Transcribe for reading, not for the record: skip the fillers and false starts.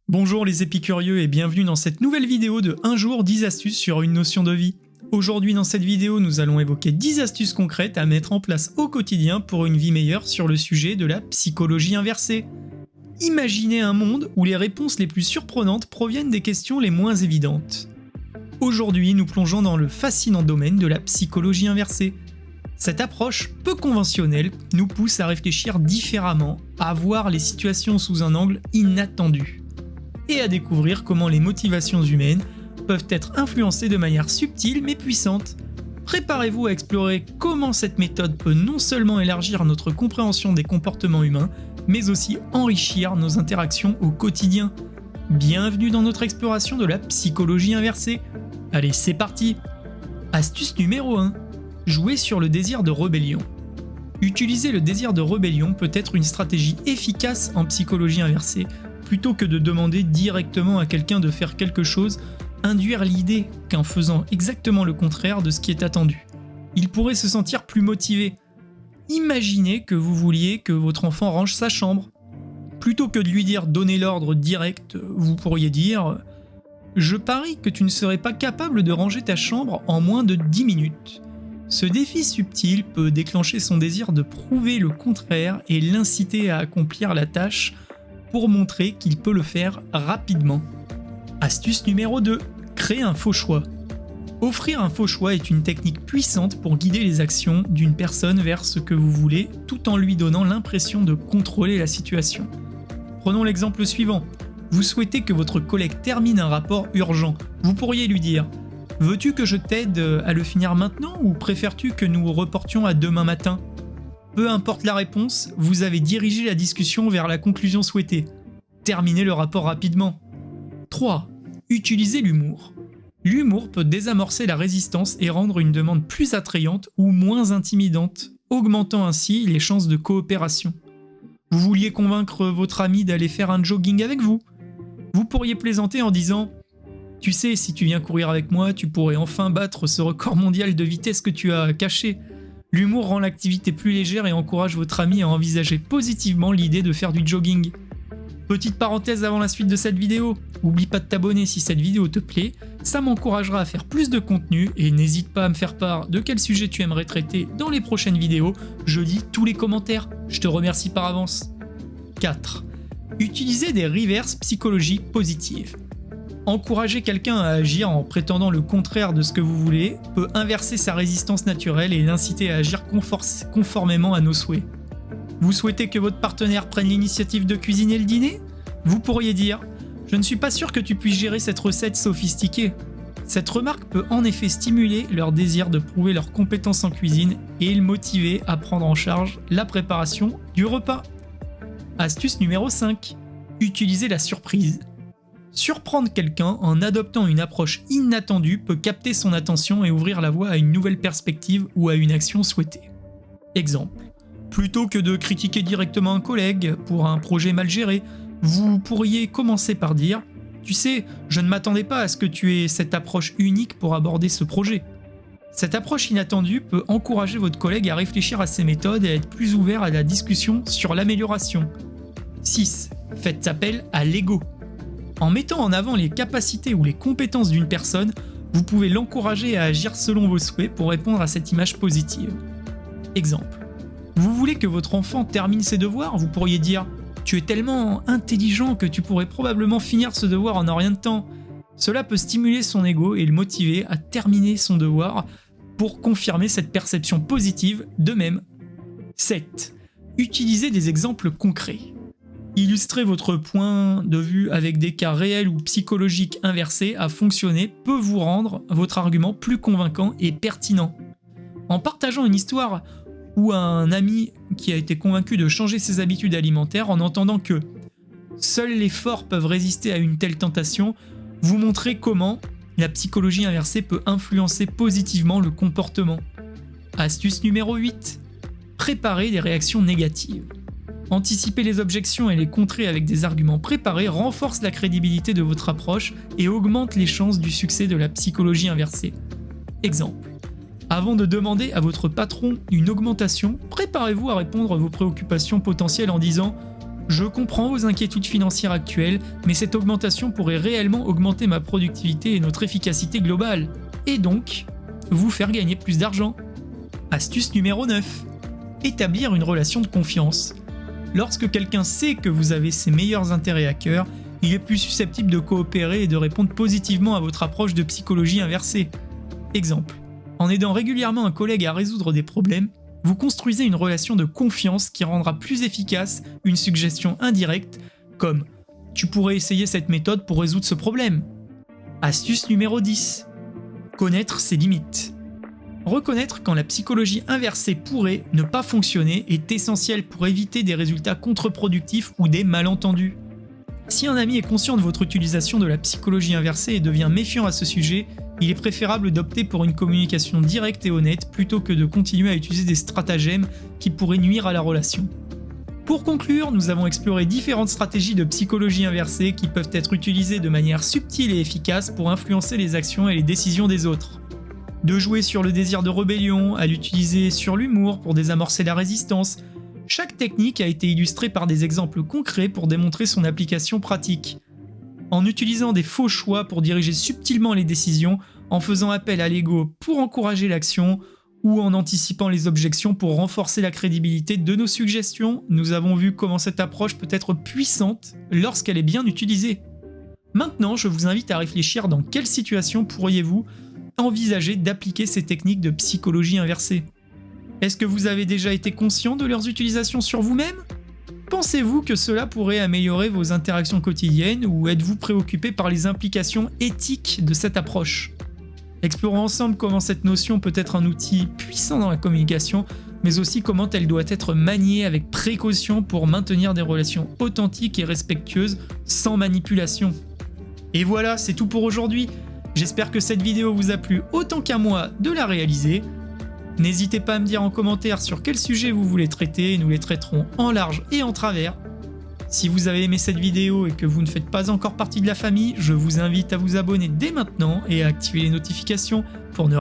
Bonjour les épicurieux et bienvenue dans cette nouvelle vidéo de 1 jour 10 astuces sur une notion de vie. Aujourd'hui dans cette vidéo nous allons évoquer 10 astuces concrètes à mettre en place au quotidien pour une vie meilleure sur le sujet de la psychologie inversée. Imaginez un monde où les réponses les plus surprenantes proviennent des questions les moins évidentes. Aujourd'hui nous plongeons dans le fascinant domaine de la psychologie inversée. Cette approche peu conventionnelle nous pousse à réfléchir différemment, à voir les situations sous un angle inattendu et à découvrir comment les motivations humaines peuvent être influencées de manière subtile mais puissante. Préparez-vous à explorer comment cette méthode peut non seulement élargir notre compréhension des comportements humains, mais aussi enrichir nos interactions au quotidien. Bienvenue dans notre exploration de la psychologie inversée. Allez, c'est parti! Astuce numéro 1. Jouer sur le désir de rébellion. Utiliser le désir de rébellion peut être une stratégie efficace en psychologie inversée. Plutôt que de demander directement à quelqu'un de faire quelque chose, induire l'idée qu'en faisant exactement le contraire de ce qui est attendu, il pourrait se sentir plus motivé. Imaginez que vous vouliez que votre enfant range sa chambre. Plutôt que de lui dire « donnez l'ordre direct », vous pourriez dire « je parie que tu ne serais pas capable de ranger ta chambre en moins de 10 minutes ». Ce défi subtil peut déclencher son désir de prouver le contraire et l'inciter à accomplir la tâche pour montrer qu'il peut le faire rapidement. Astuce numéro 2. Créer un faux choix. Offrir un faux choix est une technique puissante pour guider les actions d'une personne vers ce que vous voulez tout en lui donnant l'impression de contrôler la situation. Prenons l'exemple suivant. Vous souhaitez que votre collègue termine un rapport urgent. Vous pourriez lui dire « Veux-tu que je t'aide à le finir maintenant ou préfères-tu que nous reportions à demain matin ?» Peu importe la réponse, vous avez dirigé la discussion vers la conclusion souhaitée. Terminez le rapport rapidement. 3. Utilisez l'humour. L'humour peut désamorcer la résistance et rendre une demande plus attrayante ou moins intimidante, augmentant ainsi les chances de coopération. Vous vouliez convaincre votre ami d'aller faire un jogging avec vous. Vous pourriez plaisanter en disant « Tu sais, si tu viens courir avec moi, tu pourrais enfin battre ce record mondial de vitesse que tu as caché. » L'humour rend l'activité plus légère et encourage votre ami à envisager positivement l'idée de faire du jogging. Petite parenthèse avant la suite de cette vidéo, oublie pas de t'abonner si cette vidéo te plaît, ça m'encouragera à faire plus de contenu et n'hésite pas à me faire part de quel sujet tu aimerais traiter dans les prochaines vidéos, je lis tous les commentaires, je te remercie par avance. 4. Utilisez des reverse psychologie positive. Encourager quelqu'un à agir en prétendant le contraire de ce que vous voulez peut inverser sa résistance naturelle et l'inciter à agir conformément à nos souhaits. Vous souhaitez que votre partenaire prenne l'initiative de cuisiner le dîner ? Vous pourriez dire « Je ne suis pas sûr que tu puisses gérer cette recette sophistiquée ». Cette remarque peut en effet stimuler leur désir de prouver leurs compétences en cuisine et le motiver à prendre en charge la préparation du repas. Astuce numéro 5. Utilisez la surprise. Surprendre quelqu'un en adoptant une approche inattendue peut capter son attention et ouvrir la voie à une nouvelle perspective ou à une action souhaitée. Exemple. Plutôt que de critiquer directement un collègue pour un projet mal géré, vous pourriez commencer par dire « Tu sais, je ne m'attendais pas à ce que tu aies cette approche unique pour aborder ce projet. » Cette approche inattendue peut encourager votre collègue à réfléchir à ses méthodes et à être plus ouvert à la discussion sur l'amélioration. 6. Faites appel à l'ego. En mettant en avant les capacités ou les compétences d'une personne, vous pouvez l'encourager à agir selon vos souhaits pour répondre à cette image positive. Exemple. Vous voulez que votre enfant termine ses devoirs, vous pourriez dire « Tu es tellement intelligent que tu pourrais probablement finir ce devoir en un rien de temps ». Cela peut stimuler son ego et le motiver à terminer son devoir pour confirmer cette perception positive d'eux-mêmes. 7. Utilisez des exemples concrets. Illustrer votre point de vue avec des cas réels ou psychologiques inversés à fonctionner peut vous rendre votre argument plus convaincant et pertinent. En partageant une histoire ou un ami qui a été convaincu de changer ses habitudes alimentaires en entendant que seuls les forts peuvent résister à une telle tentation, vous montrez comment la psychologie inversée peut influencer positivement le comportement. Astuce numéro 8. Préparez des réactions négatives. Anticiper les objections et les contrer avec des arguments préparés renforce la crédibilité de votre approche et augmente les chances du succès de la psychologie inversée. Exemple. Avant de demander à votre patron une augmentation, préparez-vous à répondre à vos préoccupations potentielles en disant Je comprends vos inquiétudes financières actuelles, mais cette augmentation pourrait réellement augmenter ma productivité et notre efficacité globale, et donc vous faire gagner plus d'argent. Astuce numéro 9. Établir une relation de confiance. Lorsque quelqu'un sait que vous avez ses meilleurs intérêts à cœur, il est plus susceptible de coopérer et de répondre positivement à votre approche de psychologie inversée. Exemple, en aidant régulièrement un collègue à résoudre des problèmes, vous construisez une relation de confiance qui rendra plus efficace une suggestion indirecte comme « Tu pourrais essayer cette méthode pour résoudre ce problème ». Astuce numéro 10. Connaître ses limites. Reconnaître quand la psychologie inversée pourrait ne pas fonctionner est essentiel pour éviter des résultats contre-productifs ou des malentendus. Si un ami est conscient de votre utilisation de la psychologie inversée et devient méfiant à ce sujet, il est préférable d'opter pour une communication directe et honnête plutôt que de continuer à utiliser des stratagèmes qui pourraient nuire à la relation. Pour conclure, nous avons exploré différentes stratégies de psychologie inversée qui peuvent être utilisées de manière subtile et efficace pour influencer les actions et les décisions des autres. De jouer sur le désir de rébellion, à l'utiliser sur l'humour pour désamorcer la résistance, chaque technique a été illustrée par des exemples concrets pour démontrer son application pratique. En utilisant des faux choix pour diriger subtilement les décisions, en faisant appel à l'ego pour encourager l'action, ou en anticipant les objections pour renforcer la crédibilité de nos suggestions, nous avons vu comment cette approche peut être puissante lorsqu'elle est bien utilisée. Maintenant, je vous invite à réfléchir dans quelle situation pourriez-vous envisager d'appliquer ces techniques de psychologie inversée. Est-ce que vous avez déjà été conscient de leurs utilisations sur vous-même ? Pensez-vous que cela pourrait améliorer vos interactions quotidiennes ou êtes-vous préoccupé par les implications éthiques de cette approche ? Explorons ensemble comment cette notion peut être un outil puissant dans la communication, mais aussi comment elle doit être maniée avec précaution pour maintenir des relations authentiques et respectueuses sans manipulation. Et voilà, c'est tout pour aujourd'hui. J'espère que cette vidéo vous a plu autant qu'à moi de la réaliser. N'hésitez pas à me dire en commentaire sur quel sujet vous voulez traiter et nous les traiterons en large et en travers. Si vous avez aimé cette vidéo et que vous ne faites pas encore partie de la famille, je vous invite à vous abonner dès maintenant et à activer les notifications pour ne